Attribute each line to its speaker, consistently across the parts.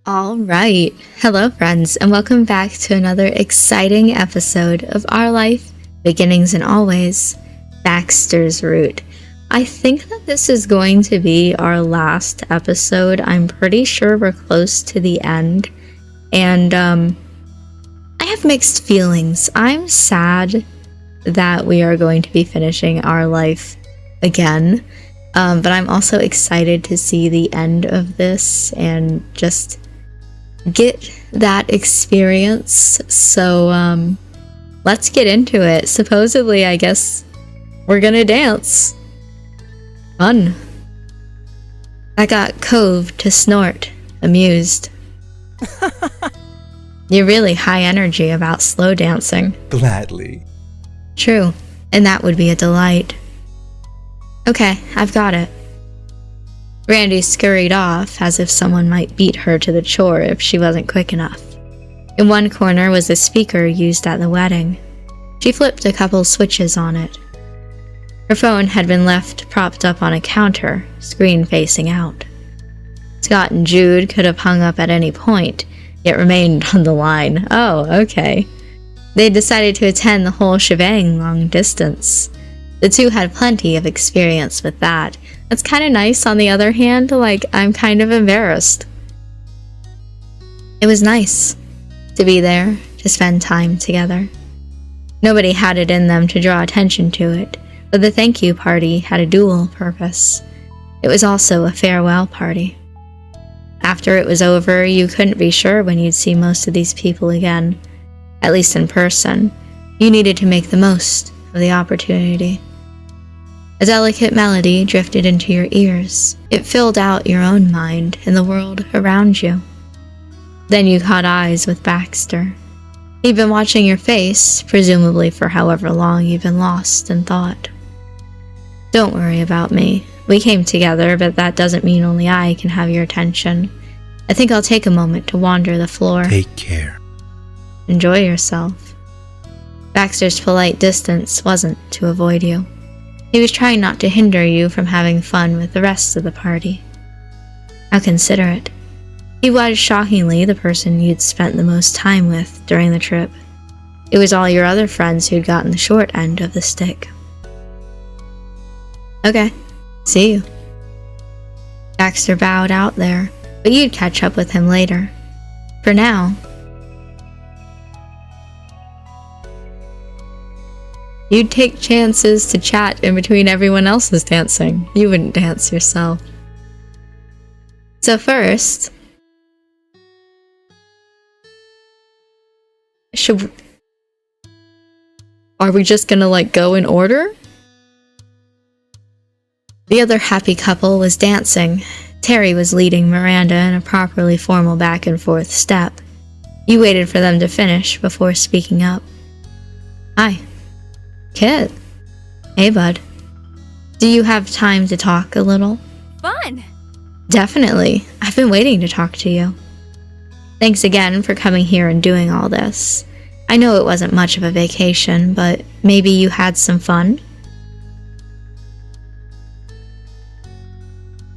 Speaker 1: All right. Hello, friends, and welcome back to another exciting episode of Our Life, Beginnings and Always, Baxter's Route. I think that this is going to be our last episode. I'm pretty sure we're close to the end, and I have mixed feelings. I'm sad that we are going to be finishing Our Life again, but I'm also excited to see the end of this and just get that experience. So let's get into it. Supposedly, I guess we're gonna dance. Fun. I got Cove to snort, amused. You're really high energy about slow dancing.
Speaker 2: Gladly.
Speaker 1: True, and that would be a delight. Okay, I've got it. Randy scurried off as if someone might beat her to the chore if she wasn't quick enough. In one corner was the speaker used at the wedding. She flipped a couple switches on it. Her phone had been left propped up on a counter, screen facing out. Scott and Jude could have hung up at any point, yet remained on the line. Oh, okay. They decided to attend the whole shebang long distance. The two had plenty of experience with that. That's kind of nice. On the other hand, I'm kind of embarrassed. It was nice to be there, to spend time together. Nobody had it in them to draw attention to it, but the thank you party had a dual purpose. It was also a farewell party. After it was over, you couldn't be sure when you'd see most of these people again, at least in person. You needed to make the most of the opportunity. A delicate melody drifted into your ears. It filled out your own mind and the world around you. Then you caught eyes with Baxter. He'd been watching your face, presumably for however long you've been lost in thought. Don't worry about me. We came together, but that doesn't mean only I can have your attention. I think I'll take a moment to wander the floor.
Speaker 2: Take care.
Speaker 1: Enjoy yourself. Baxter's polite distance wasn't to avoid you. He was trying not to hinder you from having fun with the rest of the party. How considerate. He was shockingly the person you'd spent the most time with during the trip. It was all your other friends who'd gotten the short end of the stick. Okay, see you. Baxter bowed out there, but you'd catch up with him later. For now, you'd take chances to chat in between everyone else's dancing. You wouldn't dance yourself. So first, are we just gonna go in order? The other happy couple was dancing. Terry was leading Miranda in a properly formal back and forth step. You waited for them to finish before speaking up. Hi. Kit. Hey, bud. Do you have time to talk a little?
Speaker 3: Fun!
Speaker 1: Definitely. I've been waiting to talk to you. Thanks again for coming here and doing all this. I know it wasn't much of a vacation, but maybe you had some fun?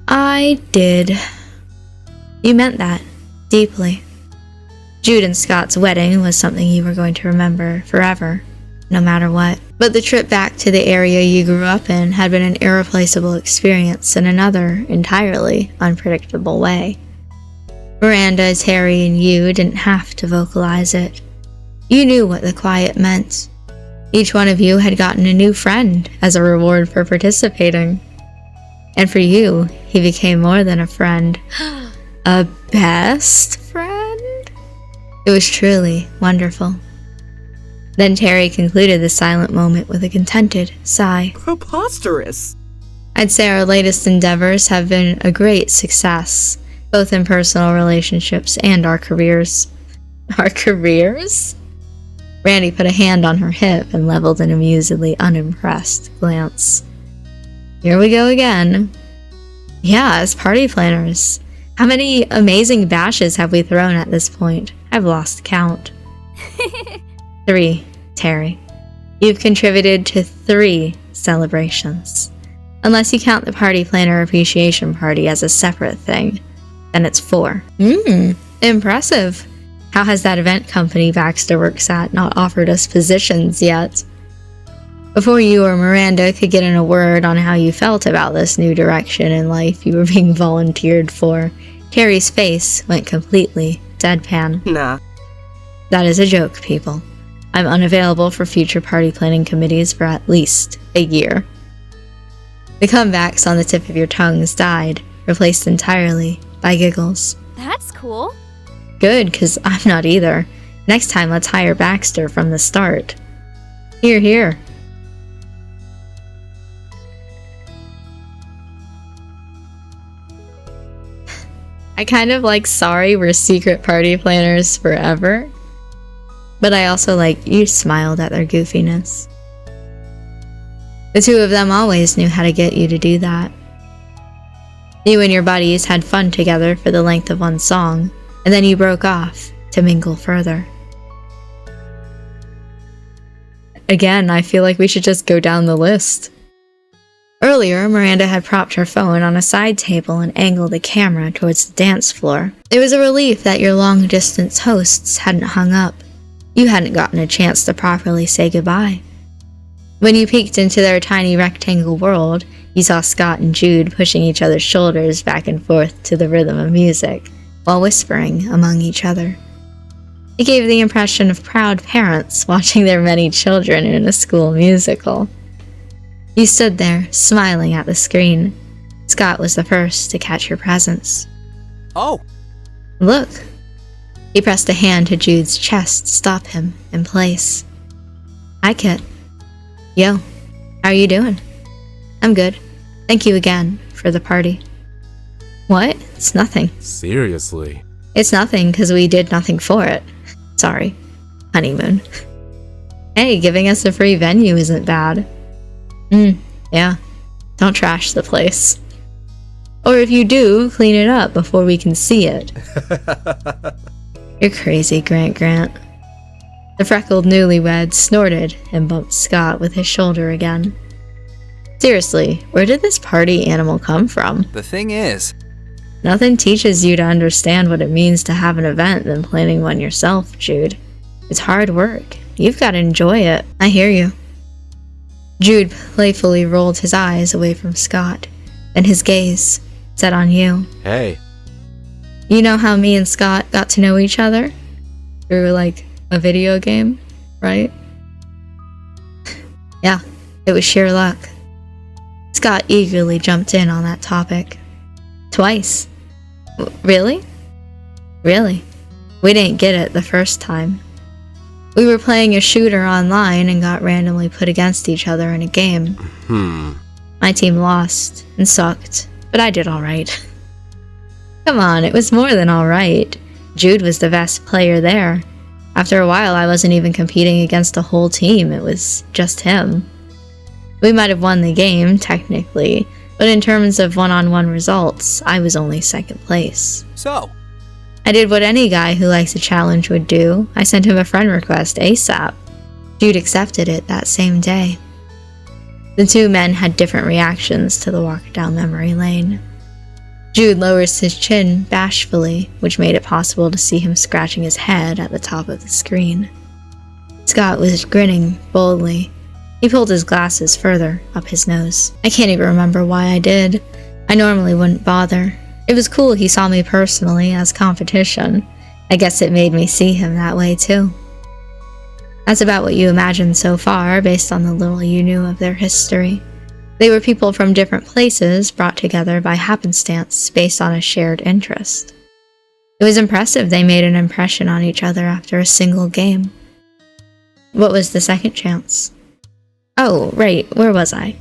Speaker 1: I did. You meant that. Deeply. Jude and Scott's wedding was something you were going to remember forever, no matter what. But the trip back to the area you grew up in had been an irreplaceable experience in another, entirely unpredictable way. Miranda, Terry, and you didn't have to vocalize it. You knew what the quiet meant. Each one of you had gotten a new friend as a reward for participating. And for you, he became more than a friend. A best friend? It was truly wonderful. Then Terry concluded the silent moment with a contented sigh.
Speaker 4: Preposterous!
Speaker 1: I'd say our latest endeavors have been a great success, both in personal relationships and our careers. Our careers? Randy put a hand on her hip and leveled an amusedly unimpressed glance. Here we go again. Yeah, as party planners. How many amazing bashes have we thrown at this point? I've lost count. 3, Terry. You've contributed to 3 celebrations. Unless you count the party planner appreciation party as a separate thing, then it's 4. Impressive. How has that event company Baxter works at not offered us positions yet? Before you or Miranda could get in a word on how you felt about this new direction in life you were being volunteered for, Carrie's face went completely deadpan.
Speaker 2: Nah.
Speaker 1: That is a joke, people. I'm unavailable for future party planning committees for at least a year. The comebacks on the tip of your tongues died, replaced entirely by giggles.
Speaker 3: That's cool.
Speaker 1: Good, because I'm not either. Next time, let's hire Baxter from the start. Hear, hear. I kind of like sorry we're secret party planners forever. But I also like you smiled at their goofiness. The two of them always knew how to get you to do that. You and your buddies had fun together for the length of one song, and then you broke off to mingle further. Again, I feel like we should just go down the list. Earlier, Miranda had propped her phone on a side table and angled the camera towards the dance floor. It was a relief that your long-distance hosts hadn't hung up. You hadn't gotten a chance to properly say goodbye. When you peeked into their tiny rectangle world, you saw Scott and Jude pushing each other's shoulders back and forth to the rhythm of music, while whispering among each other. It gave the impression of proud parents watching their many children in a school musical. You stood there, smiling at the screen. Scott was the first to catch your presence.
Speaker 2: Oh!
Speaker 1: Look! He pressed a hand to Jude's chest to stop him in place. Hi, Kit. Yo, how are you doing? I'm good. Thank you again for the party. What? It's nothing.
Speaker 4: Seriously?
Speaker 1: It's nothing because we did nothing for it. Sorry. Honeymoon. Hey, giving us a free venue isn't bad. Yeah. Don't trash the place. Or if you do, clean it up before we can see it. You're crazy, Grant. The freckled newlywed snorted and bumped Scott with his shoulder again. Seriously, where did this party animal come from?
Speaker 2: The thing is...
Speaker 1: Nothing teaches you to understand what it means to have an event than planning one yourself, Jude. It's hard work. You've got to enjoy it. I hear you. Jude playfully rolled his eyes away from Scott, then his gaze set on you.
Speaker 4: Hey.
Speaker 1: You know how me and Scott got to know each other? Through, like, a video game, right? Yeah, it was sheer luck. Scott eagerly jumped in on that topic. Twice. Really? Really. We didn't get it the first time. We were playing a shooter online and got randomly put against each other in a game. My team lost and sucked, but I did alright. Come on, it was more than alright. Jude was the best player there. After a while, I wasn't even competing against a whole team, it was just him. We might have won the game, technically, but in terms of one-on-one results, I was only second place.
Speaker 2: So?
Speaker 1: I did what any guy who likes a challenge would do. I sent him a friend request ASAP. Jude accepted it that same day. The two men had different reactions to the walk down memory lane. Jude lowers his chin bashfully, which made it possible to see him scratching his head at the top of the screen. Scott was grinning boldly. He pulled his glasses further up his nose. I can't even remember why I did. I normally wouldn't bother. It was cool he saw me personally as competition. I guess it made me see him that way too. That's about what you imagined so far, based on the little you knew of their history. They were people from different places brought together by happenstance based on a shared interest. It was impressive they made an impression on each other after a single game. What was the second chance? Oh, right, where was I?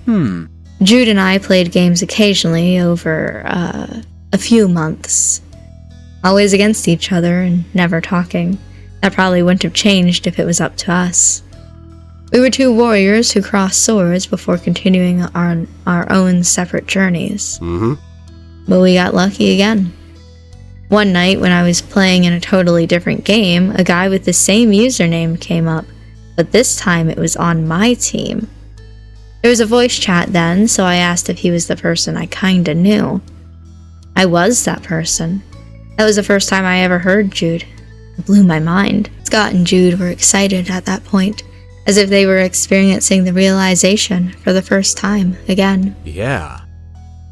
Speaker 1: Jude and I played games occasionally over, a few months. Always against each other and never talking. That probably wouldn't have changed if it was up to us. We were two warriors who crossed swords before continuing on our own separate journeys. But we got lucky again. One night when I was playing in a totally different game, a guy with the same username came up, but this time it was on my team. There was a voice chat then, so I asked if he was the person I kinda knew. I was that person. That was the first time I ever heard Jude. It blew my mind. Scott and Jude were excited at that point, as if they were experiencing the realization for the first time again.
Speaker 2: Yeah.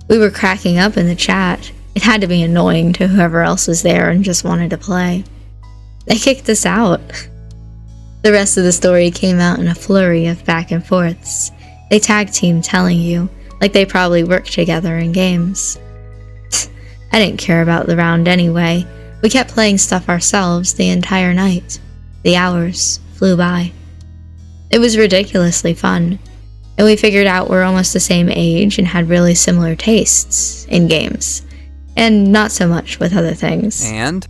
Speaker 1: We were cracking up in the chat. It had to be annoying to whoever else was there and just wanted to play. They kicked us out. The rest of the story came out in a flurry of back and forths. They tag team telling you, like they probably worked together in games. I didn't care about the round anyway. We kept playing stuff ourselves the entire night. The hours flew by. It was ridiculously fun, and we figured out we're almost the same age and had really similar tastes in games, and not so much with other things.
Speaker 2: And?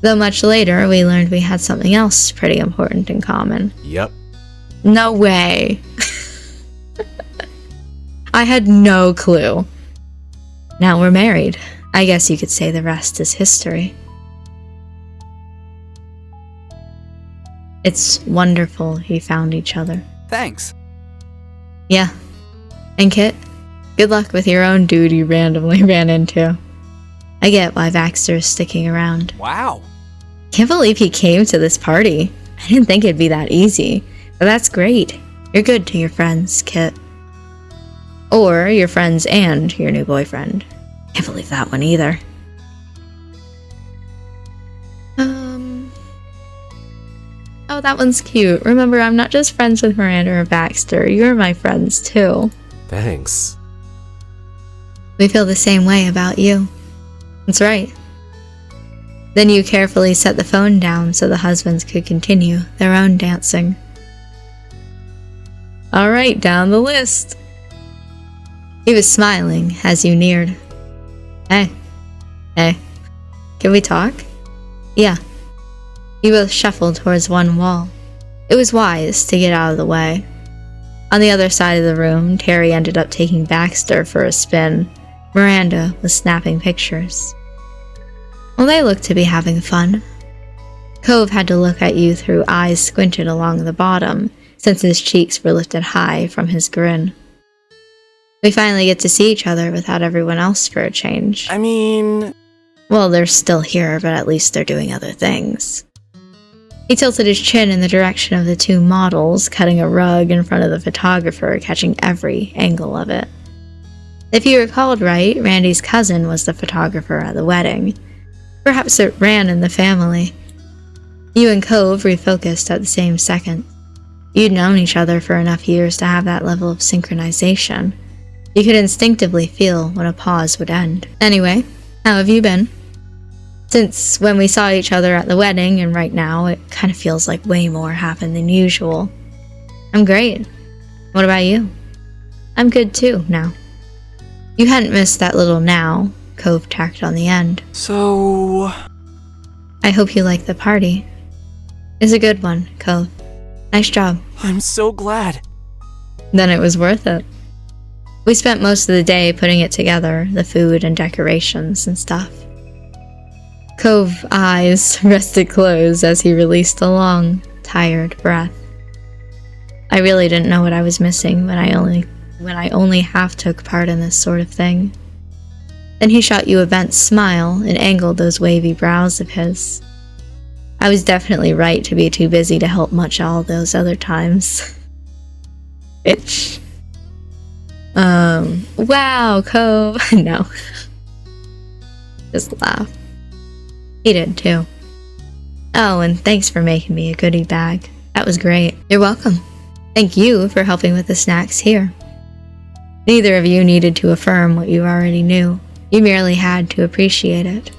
Speaker 1: Though much later, we learned we had something else pretty important in common.
Speaker 2: Yep.
Speaker 1: No way. I had no clue. Now we're married. I guess you could say the rest is history. It's wonderful you found each other.
Speaker 2: Thanks.
Speaker 1: Yeah. And Kit, good luck with your own dude you randomly ran into. I get why Baxter's sticking around.
Speaker 2: Wow.
Speaker 1: Can't believe he came to this party. I didn't think it'd be that easy. But that's great. You're good to your friends, Kit. Or your friends and your new boyfriend. Can't believe that one either. Oh, that one's cute. Remember, I'm not just friends with Miranda or Baxter. You're my friends, too.
Speaker 2: Thanks.
Speaker 1: We feel the same way about you. That's right. Then you carefully set the phone down so the husbands could continue their own dancing. Alright, down the list. He was smiling as you neared. Hey. Can we talk? Yeah. You both shuffled towards one wall. It was wise to get out of the way. On the other side of the room, Terry ended up taking Baxter for a spin. Miranda was snapping pictures. Well, they looked to be having fun. Cove had to look at you through eyes squinted along the bottom, since his cheeks were lifted high from his grin. We finally get to see each other without everyone else for a change.
Speaker 2: I mean...
Speaker 1: Well, they're still here, but at least they're doing other things. He tilted his chin in the direction of the two models, cutting a rug in front of the photographer, catching every angle of it. If you recalled right, Randy's cousin was the photographer at the wedding. Perhaps it ran in the family. You and Cove refocused at the same second. You'd known each other for enough years to have that level of synchronization. You could instinctively feel when a pause would end. Anyway, how have you been? Since when we saw each other at the wedding and right now, it kind of feels like way more happened than usual. I'm great. What about you? I'm good too, now. You hadn't missed that little now, Cove tacked on the end.
Speaker 2: So...
Speaker 1: I hope you like the party. It's a good one, Cove. Nice job.
Speaker 2: I'm so glad.
Speaker 1: Then it was worth it. We spent most of the day putting it together, the food and decorations and stuff. Cove's eyes rested closed as he released a long, tired breath. I really didn't know what I was missing when I only half took part in this sort of thing. Then he shot you a bent smile and angled those wavy brows of his. I was definitely right to be too busy to help much all those other times. Bitch. Wow, Cove. No. Just laugh. He did too. Oh, and thanks for making me a goodie bag. That was great. You're welcome. Thank you for helping with the snacks here. Neither of you needed to affirm what you already knew. You merely had to appreciate it.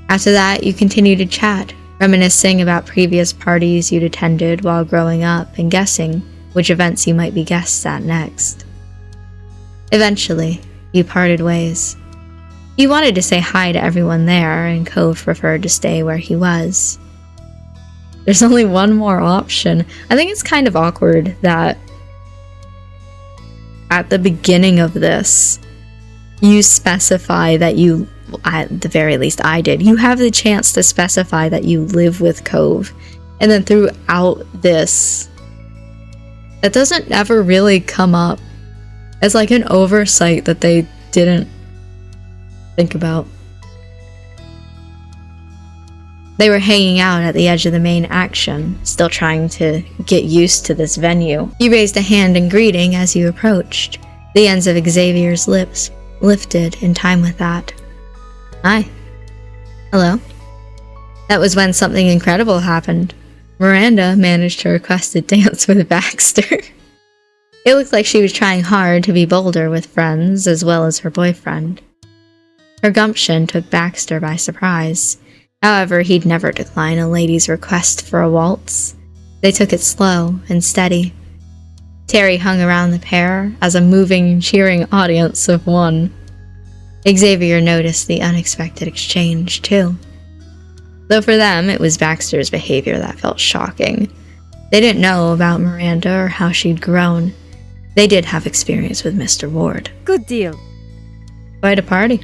Speaker 1: After that, you continued to chat, reminiscing about previous parties you'd attended while growing up and guessing which events you might be guests at next. Eventually, you parted ways. You wanted to say hi to everyone there, and Cove preferred to stay where he was. There's only one more option. I think it's kind of awkward that at the beginning of this, you specify that you, at the very least I did, you have the chance to specify that you live with Cove. And then throughout this, that doesn't ever really come up as like an oversight that they didn't think about. They were hanging out at the edge of the main action, still trying to get used to this venue. You raised a hand in greeting as you approached. The ends of Xavier's lips lifted in time with that. Hi. Hello. That was when something incredible happened. Miranda managed to request a dance with Baxter. It looked like she was trying hard to be bolder with friends as well as her boyfriend. Her gumption took Baxter by surprise. However, he'd never decline a lady's request for a waltz. They took it slow and steady. Terry hung around the pair as a moving, cheering audience of one. Xavier noticed the unexpected exchange, too. Though for them, it was Baxter's behavior that felt shocking. They didn't know about Miranda or how she'd grown. They did have experience with Mr. Ward.
Speaker 3: Good deal.
Speaker 1: Quite a party.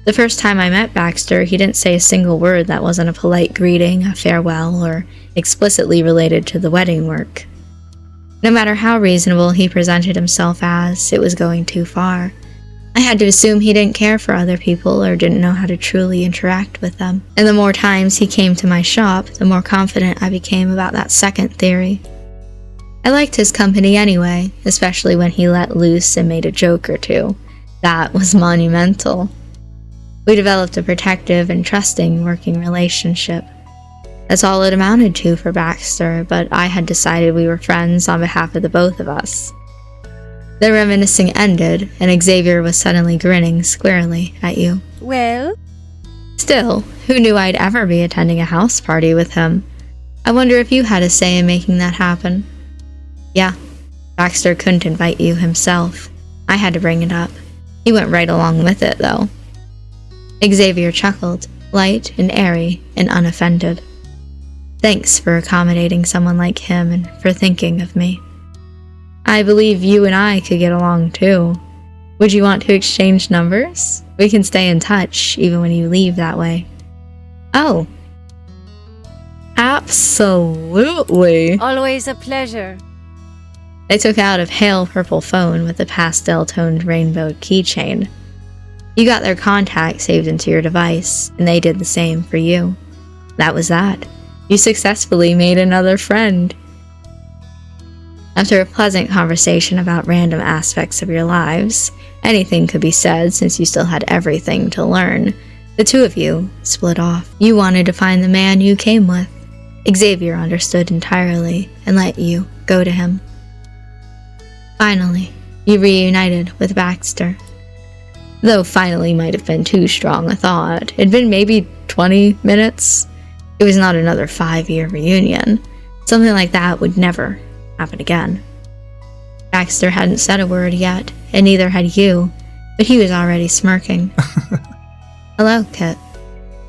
Speaker 1: The first time I met Baxter, he didn't say a single word that wasn't a polite greeting, a farewell, or explicitly related to the wedding work. No matter how reasonable he presented himself as, it was going too far. I had to assume he didn't care for other people or didn't know how to truly interact with them. And the more times he came to my shop, the more confident I became about that second theory. I liked his company anyway, especially when he let loose and made a joke or two. That was monumental. We developed a protective and trusting working relationship. That's all it amounted to for Baxter, but I had decided we were friends on behalf of the both of us. The reminiscing ended, and Xavier was suddenly grinning squarely at you.
Speaker 3: Well?
Speaker 1: Still, who knew I'd ever be attending a house party with him? I wonder if you had a say in making that happen. Yeah, Baxter couldn't invite you himself. I had to bring it up. He went right along with it, though. Xavier chuckled, light and airy and unoffended. Thanks for accommodating someone like him and for thinking of me. I believe you and I could get along too. Would you want to exchange numbers? We can stay in touch even when you leave that way. Oh. Absolutely.
Speaker 3: Always a pleasure.
Speaker 1: They took out a pale purple phone with a pastel-toned rainbow keychain. You got their contact saved into your device, and they did the same for you. That was that. You successfully made another friend. After a pleasant conversation about random aspects of your lives, anything could be said since you still had everything to learn. The two of you split off. You wanted to find the man you came with. Xavier understood entirely and let you go to him. Finally, you reunited with Baxter. Though finally might have been too strong a thought. It'd been maybe 20 minutes. It was not another 5-year reunion. Something like that would never happen again. Baxter hadn't said a word yet, and neither had you, but he was already smirking. Hello, Kit.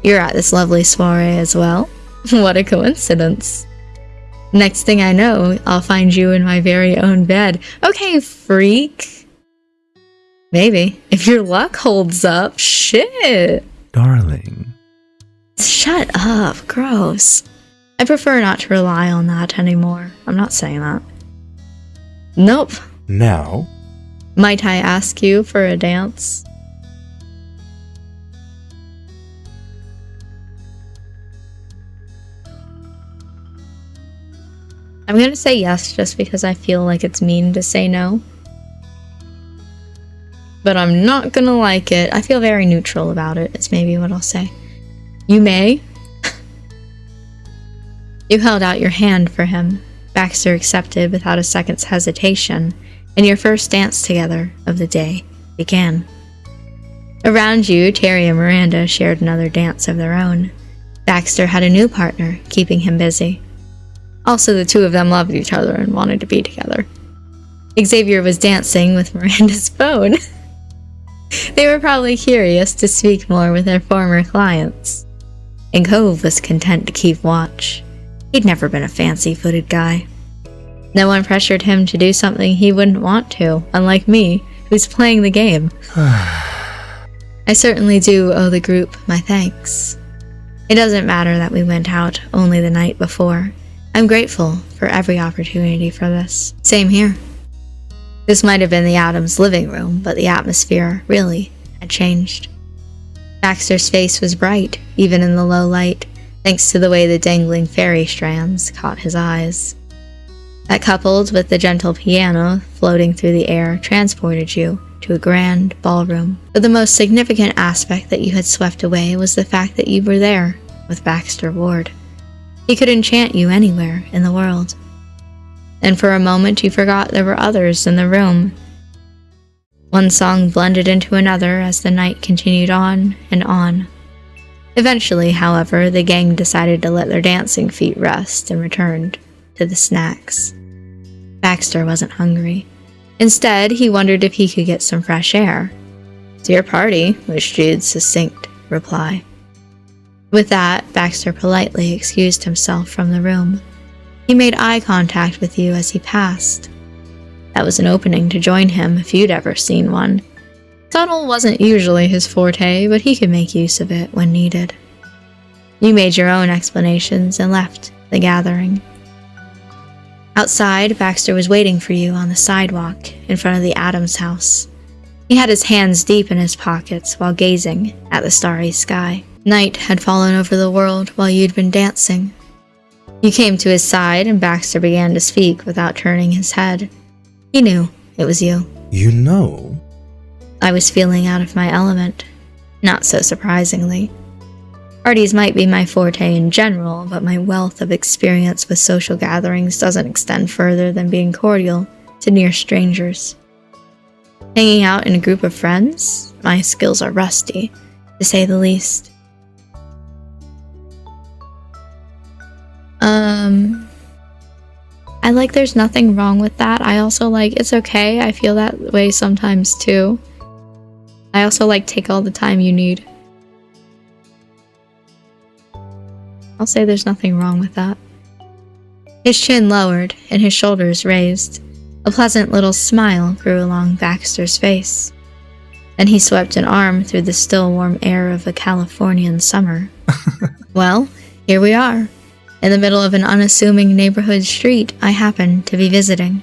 Speaker 1: You're at this lovely soiree as well? What a coincidence. Next thing I know, I'll find you in my very own bed. Okay, freak. Maybe. If your luck holds up. Shit.
Speaker 4: Darling.
Speaker 1: Shut up. Gross. I prefer not to rely on that anymore. I'm not saying that. Nope.
Speaker 4: Now?
Speaker 1: Might I ask you for a dance? I'm gonna say yes just because I feel like it's mean to say no. But I'm not gonna like it. I feel very neutral about it, is maybe what I'll say. You may. You held out your hand for him. Baxter accepted without a second's hesitation, and your first dance together of the day began. Around you, Terry and Miranda shared another dance of their own. Baxter had a new partner, keeping him busy. Also, the two of them loved each other and wanted to be together. Xavier was dancing with Miranda's phone. They were probably curious to speak more with their former clients. And Cove was content to keep watch. He'd never been a fancy-footed guy. No one pressured him to do something he wouldn't want to, unlike me, who's playing the game. I certainly do owe the group my thanks. It doesn't matter that we went out only the night before. I'm grateful for every opportunity for this. Same here. This might have been the Adams' living room, but the atmosphere really had changed. Baxter's face was bright, even in the low light, thanks to the way the dangling fairy strands caught his eyes. That, coupled with the gentle piano floating through the air, transported you to a grand ballroom. But the most significant aspect that you had swept away was the fact that you were there with Baxter Ward. He could enchant you anywhere in the world. And for a moment you forgot there were others in the room. One song blended into another as the night continued on and on. Eventually, however, the gang decided to let their dancing feet rest and returned to the snacks. Baxter wasn't hungry. Instead, he wondered if he could get some fresh air. "It's your party," was Jude's succinct reply. With that, Baxter politely excused himself from the room. He made eye contact with you as he passed. That was an opening to join him if you'd ever seen one. Subtle wasn't usually his forte, but he could make use of it when needed. You made your own explanations and left the gathering. Outside, Baxter was waiting for you on the sidewalk in front of the Adams house. He had his hands deep in his pockets while gazing at the starry sky. Night had fallen over the world while you'd been dancing. You came to his side and Baxter began to speak without turning his head. He knew it was you.
Speaker 4: You know?
Speaker 1: I was feeling out of my element, not so surprisingly. Parties might be my forte in general, but my wealth of experience with social gatherings doesn't extend further than being cordial to near strangers. Hanging out in a group of friends, my skills are rusty, to say the least. There's nothing wrong with that. I also it's okay. I feel that way sometimes too. I also take all the time you need. I'll say there's nothing wrong with that. His chin lowered and his shoulders raised. A pleasant little smile grew along Baxter's face. Then he swept an arm through the still warm air of a Californian summer. Well, here we are. In the middle of an unassuming neighborhood street I happen to be visiting.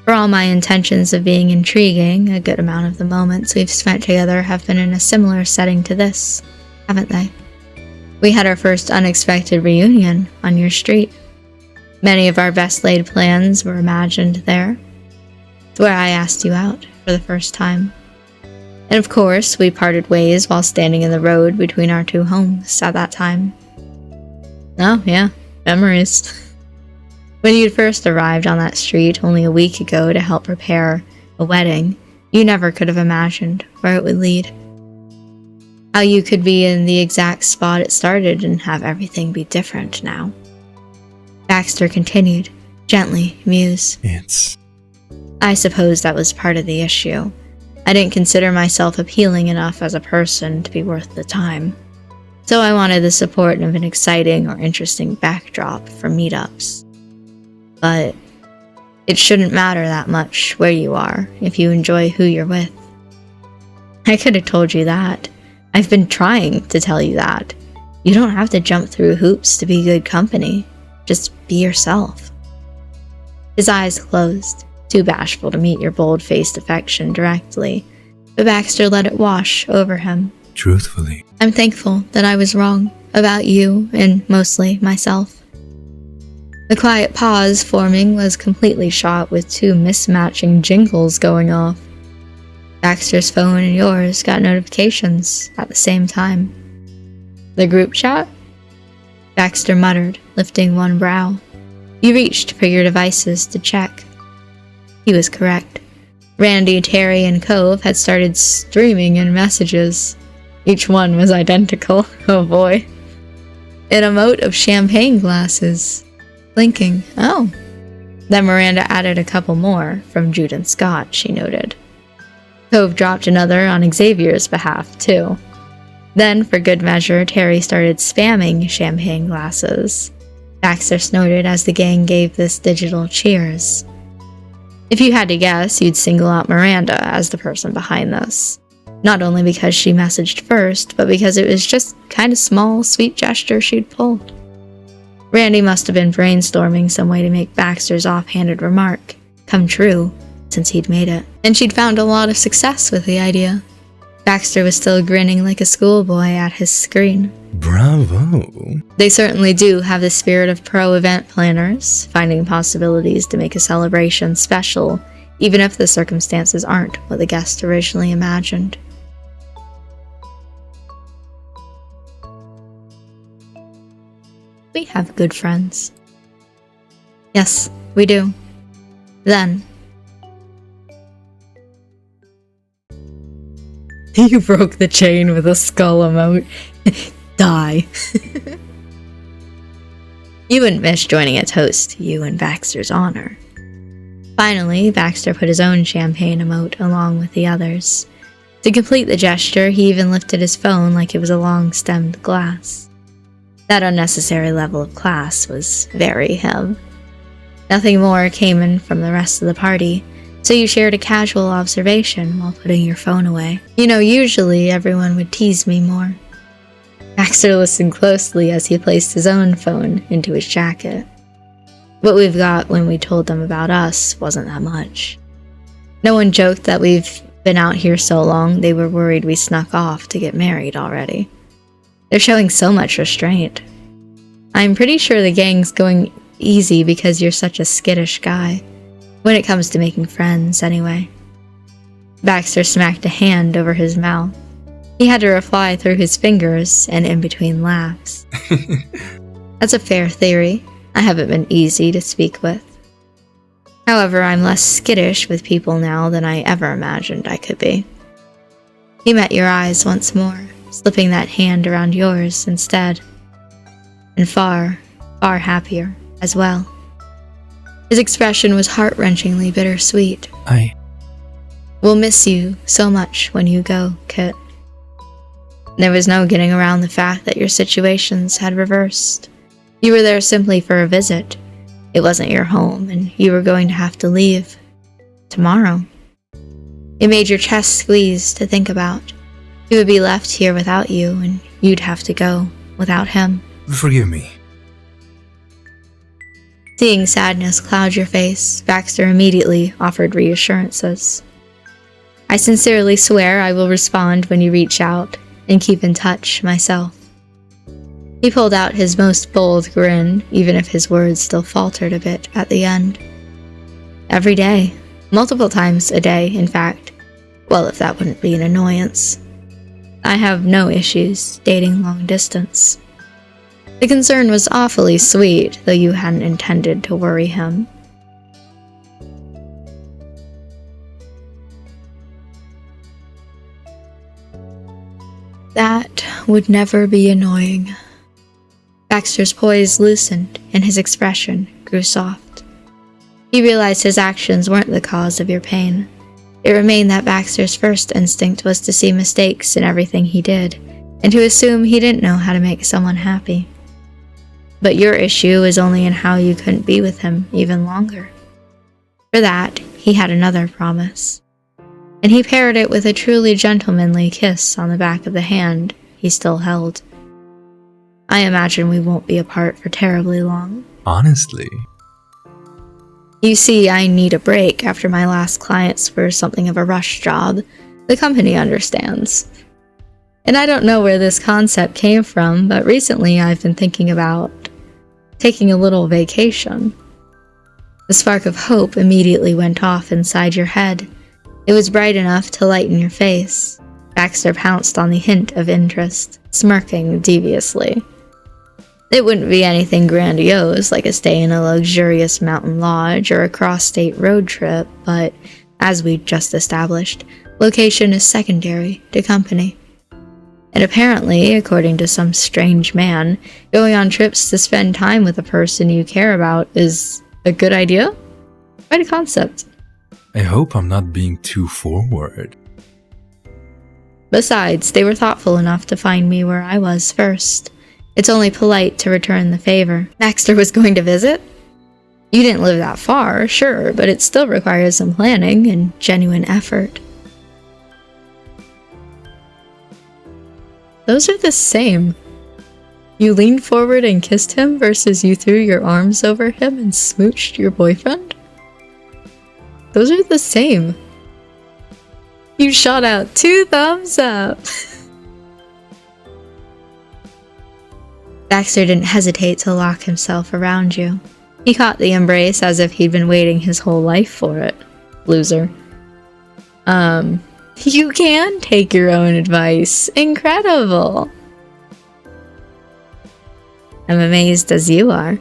Speaker 1: For all my intentions of being intriguing, a good amount of the moments we've spent together have been in a similar setting to this, haven't they? We had our first unexpected reunion on your street. Many of our best laid plans were imagined there. It's where I asked you out for the first time. And of course, we parted ways while standing in the road between our two homes at that time. Oh, yeah, memories. When you'd first arrived on that street only a week ago to help prepare a wedding, you never could have imagined where it would lead. How you could be in the exact spot it started and have everything be different now. Baxter continued, gently amused. I suppose that was part of the issue. I didn't consider myself appealing enough as a person to be worth the time. So I wanted the support of an exciting or interesting backdrop for meetups. But it shouldn't matter that much where you are if you enjoy who you're with. I could have told you that. I've been trying to tell you that. You don't have to jump through hoops to be good company. Just be yourself. His eyes closed, too bashful to meet your bold-faced affection directly, but Baxter let it wash over him.
Speaker 4: Truthfully,
Speaker 1: I'm thankful that I was wrong about you and mostly myself. The quiet pause forming was completely shot with two mismatching jingles going off. Baxter's phone and yours got notifications at the same time. The group chat? Baxter muttered, lifting one brow. You reached for your devices to check. He was correct. Randy, Terry, and Cove had started streaming in messages. Each one was identical. Oh boy. An emote of champagne glasses. Blinking. Oh. Then Miranda added a couple more, from Jude and Scott, she noted. Cove dropped another on Xavier's behalf, too. Then, for good measure, Terry started spamming champagne glasses. Baxter snorted as the gang gave this digital cheers. If you had to guess, you'd single out Miranda as the person behind this. Not only because she messaged first, but because it was just kind of small, sweet gesture she'd pull. Randy must have been brainstorming some way to make Baxter's offhanded remark come true, since he'd made it. And she'd found a lot of success with the idea. Baxter was still grinning like a schoolboy at his screen.
Speaker 4: Bravo.
Speaker 1: They certainly do have the spirit of pro event planners, finding possibilities to make a celebration special, even if the circumstances aren't what the guest originally imagined. We have good friends. Yes, we do. Then. You broke the chain with a skull emote. Die. You wouldn't miss joining a toast to you and Baxter's honor. Finally, Baxter put his own champagne emote along with the others. To complete the gesture, he even lifted his phone like it was a long-stemmed glass. That unnecessary level of class was very him. Nothing more came in from the rest of the party, so you shared a casual observation while putting your phone away. You know, usually everyone would tease me more. Baxter listened closely as he placed his own phone into his jacket. What we've got when we told them about us wasn't that much. No one joked that we've been out here so long they were worried we snuck off to get married already. They're showing so much restraint. I'm pretty sure the gang's going easy because you're such a skittish guy. When it comes to making friends, anyway. Baxter smacked a hand over his mouth. He had to reply through his fingers and in between laughs. That's a fair theory. I haven't been easy to speak with. However, I'm less skittish with people now than I ever imagined I could be. He met your eyes once more, slipping that hand around yours instead. And far, far happier as well. His expression was heart-wrenchingly bittersweet. We'll miss you so much when you go, Kit. There was no getting around the fact that your situations had reversed. You were there simply for a visit. It wasn't your home, and you were going to have to leave. Tomorrow. It made your chest squeeze to think about. He would be left here without you, and you'd have to go without him.
Speaker 4: Forgive me.
Speaker 1: Seeing sadness cloud your face, Baxter immediately offered reassurances. I sincerely swear I will respond when you reach out, and keep in touch myself. He pulled out his most bold grin, even if his words still faltered a bit at the end. Every day. Multiple times a day, in fact. Well, if that wouldn't be an annoyance. I have no issues dating long distance. The concern was awfully sweet, though you hadn't intended to worry him. That would never be annoying. Baxter's poise loosened, and his expression grew soft. He realized his actions weren't the cause of your pain. It remained that Baxter's first instinct was to see mistakes in everything he did, and to assume he didn't know how to make someone happy. But your issue is only in how you couldn't be with him even longer. For that, he had another promise. And he paired it with a truly gentlemanly kiss on the back of the hand he still held. I imagine we won't be apart for terribly long.
Speaker 4: Honestly.
Speaker 1: You see, I need a break after my last clients were something of a rush job. The company understands. And I don't know where this concept came from, but recently I've been thinking about taking a little vacation. The spark of hope immediately went off inside your head. It was bright enough to lighten your face. Baxter pounced on the hint of interest, smirking deviously. It wouldn't be anything grandiose like a stay in a luxurious mountain lodge or a cross-state road trip, but, as we just established, location is secondary to company. And apparently, according to some strange man, going on trips to spend time with a person you care about is a good idea? Quite a concept.
Speaker 4: I hope I'm not being too forward.
Speaker 1: Besides, they were thoughtful enough to find me where I was first. It's only polite to return the favor. Baxter was going to visit? You didn't live that far, sure, but it still requires some planning and genuine effort. Those are the same. You leaned forward and kissed him versus you threw your arms over him and smooched your boyfriend? Those are the same. You shot out 2 thumbs up. Baxter didn't hesitate to lock himself around you. He caught the embrace as if he'd been waiting his whole life for it. Loser. You can take your own advice. Incredible. I'm amazed as you are.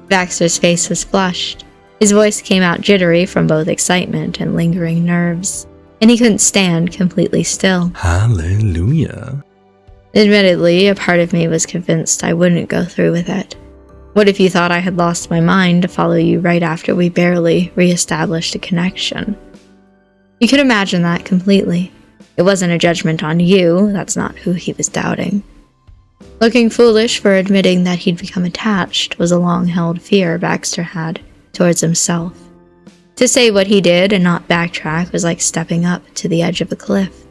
Speaker 1: Baxter's face was flushed. His voice came out jittery from both excitement and lingering nerves, and he couldn't stand completely still.
Speaker 4: Hallelujah.
Speaker 1: Admittedly, a part of me was convinced I wouldn't go through with it. What if you thought I had lost my mind to follow you right after we barely re-established a connection? You could imagine that completely. It wasn't a judgment on you, that's not who he was doubting. Looking foolish for admitting that he'd become attached was a long-held fear Baxter had towards himself. To say what he did and not backtrack was like stepping up to the edge of a cliff.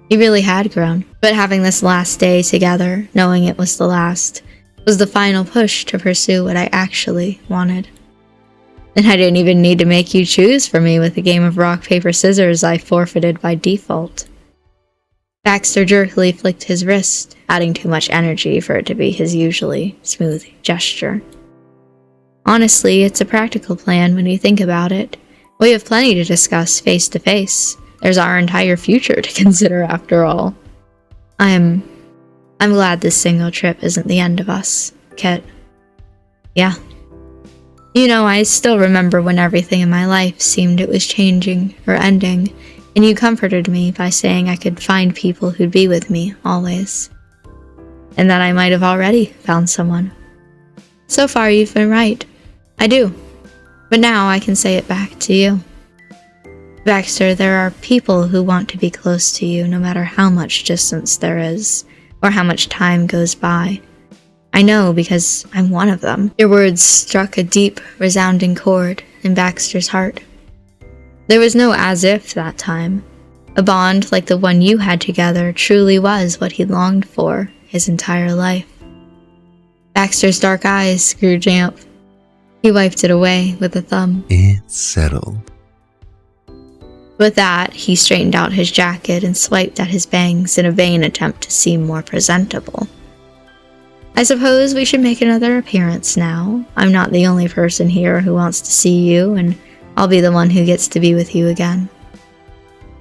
Speaker 1: He really had grown, but having this last day together, knowing it was the last, was the final push to pursue what I actually wanted. And I didn't even need to make you choose for me with the game of rock, paper, scissors I forfeited by default. Baxter jerkily flicked his wrist, adding too much energy for it to be his usually smooth gesture. Honestly, it's a practical plan when you think about it. We have plenty to discuss face to face. There's our entire future to consider after all. I'm glad this single trip isn't the end of us, Kit. Yeah. You know, I still remember when everything in my life seemed it was changing or ending, and you comforted me by saying I could find people who'd be with me always. And that I might have already found someone. So far, you've been right. I do. But now I can say it back to you. Baxter, there are people who want to be close to you no matter how much distance there is, or how much time goes by. I know because I'm one of them. Your words struck a deep, resounding chord in Baxter's heart. There was no as if that time. A bond like the one you had together truly was what he longed for his entire life. Baxter's dark eyes grew damp. He wiped it away with a thumb.
Speaker 4: It's settled.
Speaker 1: With that, he straightened out his jacket and swiped at his bangs in a vain attempt to seem more presentable. I suppose we should make another appearance now. I'm not the only person here who wants to see you, and I'll be the one who gets to be with you again.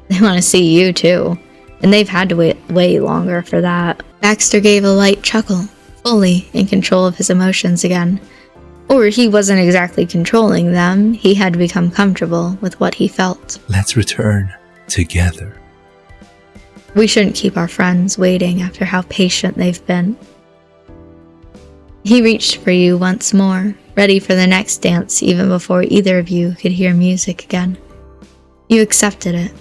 Speaker 1: They want to see you too, and they've had to wait way longer for that. Baxter gave a light chuckle, fully in control of his emotions again. Or he wasn't exactly controlling them, he had become comfortable with what he felt.
Speaker 4: Let's return together.
Speaker 1: We shouldn't keep our friends waiting after how patient they've been. He reached for you once more, ready for the next dance even before either of you could hear music again. You accepted it.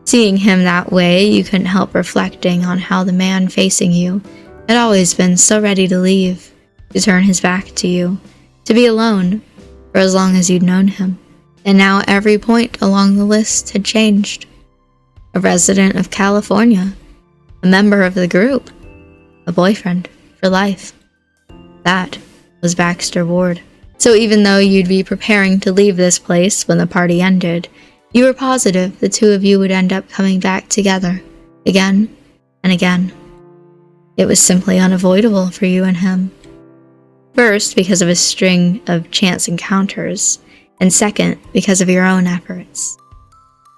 Speaker 1: Seeing him that way, you couldn't help reflecting on how the man facing you had always been so ready to leave, to turn his back to you, to be alone for as long as you'd known him. And now every point along the list had changed. A resident of California, a member of the group, a boyfriend for life. That was Baxter Ward. So even though you'd be preparing to leave this place when the party ended, you were positive the two of you would end up coming back together, again and again. It was simply unavoidable for you and him. First, because of a string of chance encounters, and second, because of your own efforts.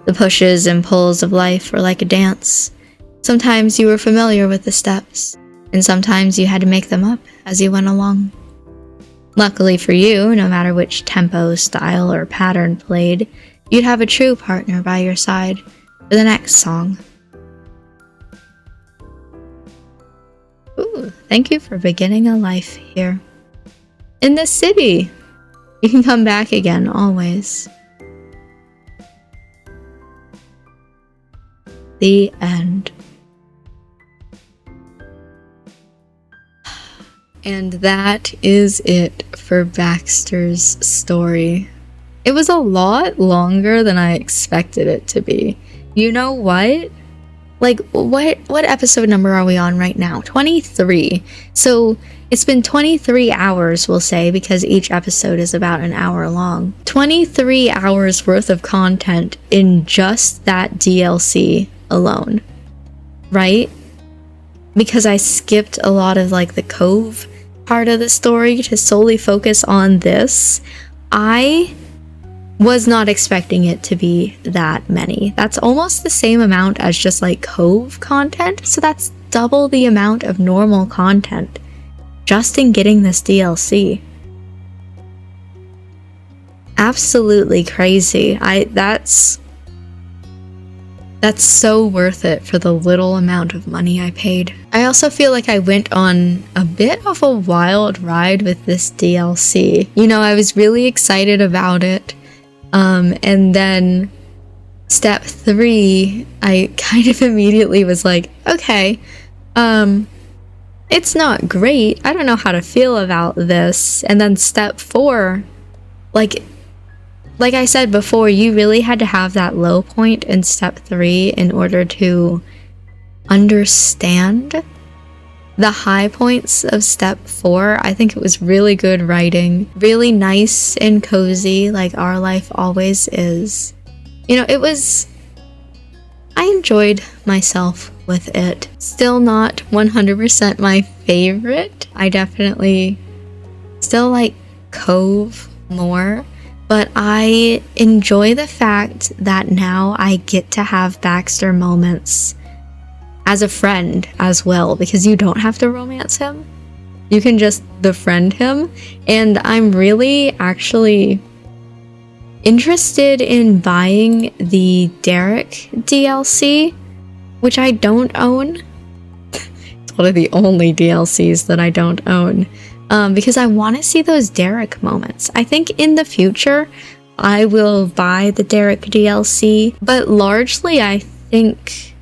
Speaker 1: The pushes and pulls of life were like a dance. Sometimes you were familiar with the steps, and sometimes you had to make them up as you went along. Luckily for you, no matter which tempo, style, or pattern played, you'd have a true partner by your side for the next song. Ooh, thank you for beginning a life here. In this city! You can come back again, always. The end. And that is it for Baxter's story. It was a lot longer than I expected it to be. You know what? Like, what episode number are we on right now? 23. So it's been 23 hours, we'll say, because each episode is about an hour long. 23 hours worth of content in just that DLC alone, right? Because I skipped a lot of like the Cove part of the story to solely focus on this. I was not expecting it to be that many. That's almost the same amount as just like Cove content, so that's double the amount of normal content just in getting this DLC. Absolutely crazy. That's so worth it for the little amount of money I paid. I also feel like I went on a bit of a wild ride with this DLC. You know, I was really excited about it. And then step 3, I kind of immediately was like, okay, it's not great. I don't know how to feel about this. And then step 4, like I said before, you really had to have that low point in step 3 in order to understand the high points of step 4. I think it was really good writing, really nice and cozy, like Our Life always is. You know, I enjoyed myself with it. Still not 100% my favorite. I definitely still like Cove more. But I enjoy the fact that now I get to have Baxter moments as a friend as well, because you don't have to romance him. You can just befriend him. And I'm really actually interested in buying the Derek DLC, which I don't own. It's one of the only DLCs that I don't own. Because I want to see those Derek moments. I think in the future, I will buy the Derek DLC, but largely I think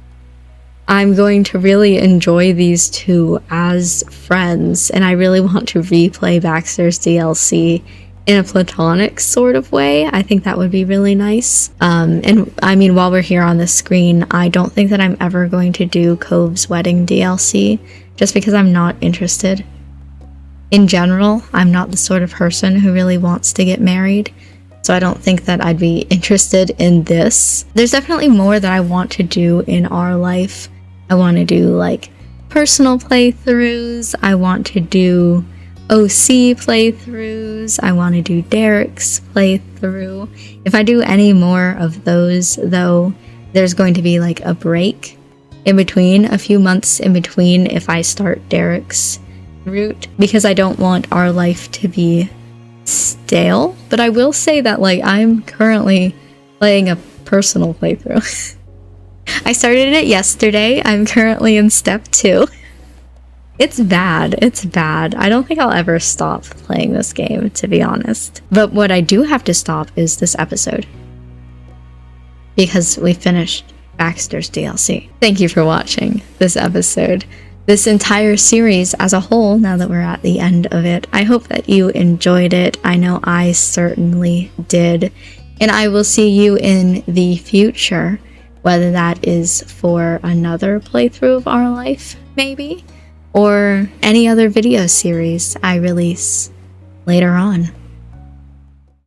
Speaker 1: I'm going to really enjoy these two as friends, and I really want to replay Baxter's DLC in a platonic sort of way. I think that would be really nice. And I mean, while we're here on the screen, I don't think that I'm ever going to do Cove's wedding DLC, just because I'm not interested. In general, I'm not the sort of person who really wants to get married, so I don't think that I'd be interested in this. There's definitely more that I want to do in Our Life. I want to do like personal playthroughs, I want to do OC playthroughs, I want to do Derek's playthrough. If I do any more of those, though, there's going to be like a break in between, a few months in between if I start Derek's route, because I don't want Our Life to be stale. But I will say that like I'm currently playing a personal playthrough. I started it yesterday. I'm currently in step 2. It's bad. It's bad. I don't think I'll ever stop playing this game, to be honest. But what I do have to stop is this episode, because we finished Baxter's DLC. Thank you for watching this episode. This entire series as a whole, now that we're at the end of it. I hope that you enjoyed it. I know I certainly did. And I will see you in the future, whether that is for another playthrough of Our Life, maybe, or any other video series I release later on.